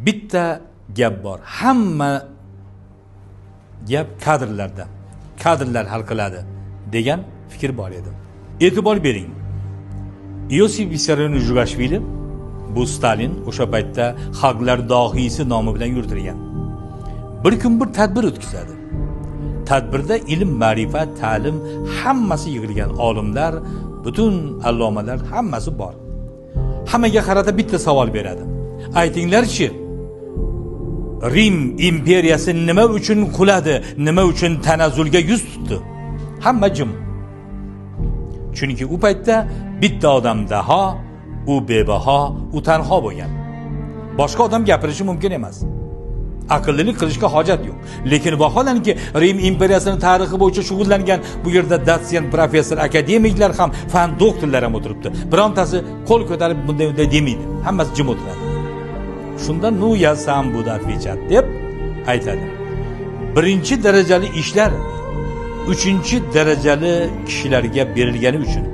bitta gap bor. Hamma gap kadrlarda. Kadrlar hal qiladi degan fikr bor edi. E'tibor bering. Iosif Vissarionovich Jugashvili bu Stalin o'sha paytda xalqlar dohiysi nomi bilan yuritilgan. Bir kun bir tadbir o'tkazadi. Tadbirda ilm, ma'rifat, ta'lim hammasi yig'ilgan, olimlar, butun allomalar hammasi bor. Hammaga qarata bitta savol beradi. Aytinglar-chi, Rim imperiyasi nima uchun quladi, nima uchun tanazzulga yuz tutdi? Hamma jim. Chunki u paytda bitta odam daho, u bebaho, u tanho bo'lgan. Boshqa odam gapirishi mumkin emas. Aqllilik qilishga hojat yo'q. Lekin vaholanki Rim imperiyasining tarixi bo'yicha shug'ullangan bu yerda dotsent, professor, akademiklar ham, fan doktorlar ham o'tiribdi. Birontasi qo'l ko'tarib bunday demaydi. Hammasi jim o'tiradi. Shunda nu yazsam bu atvicat deb aytadi. Birinchi darajali ishlar uchinchi darajali kishilarga berilgani uchun,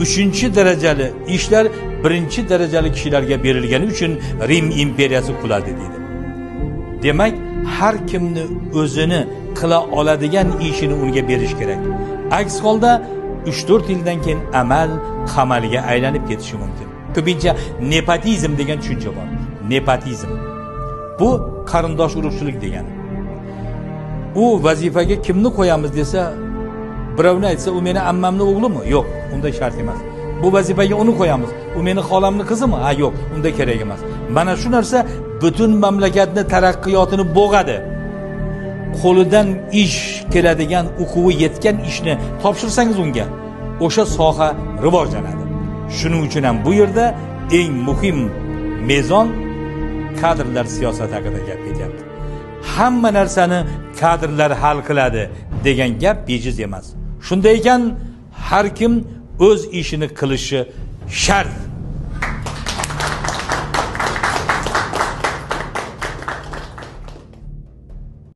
uchinchi darajali ishlar birinchi darajali kishilarga berilgani uchun Rim imperiyasi quladi dedi. Demak, har kimni o'zini qila oladigan ishini unga berish kerak. Aks holda 3-4 yildan keyin amal qamalga aylanib ketishi mumkin. Ko'pincha nepotizm degan tushuncha bor. Nepotizm. Bu qarindosh urug'chilik degani. U vazifaga kimni qo'yamiz desa, birovni aytsa, u meni ammamning o'g'limi? Yo'q, unday shart emas. Bu vazifaga uni qo'yamiz. U meni xolamning qizimi? Ha, yo'q, unda kerak emas. Mana shu narsa butun mamlakatni taraqqiyotini bo'g'adi. Qo'lidan ish keladigan, o'quvi yetgan ishni topshirsangiz unga, o'sha soha rivojlanadi. Shuning uchun ham bu yerda eng muhim mezon kadrlar siyosati haqida gap ketyapti. Hamma narsani kadrlar hal qiladi degan gap bejiz emas. Shunday ekan, har kim o'z ishini qilishi shart.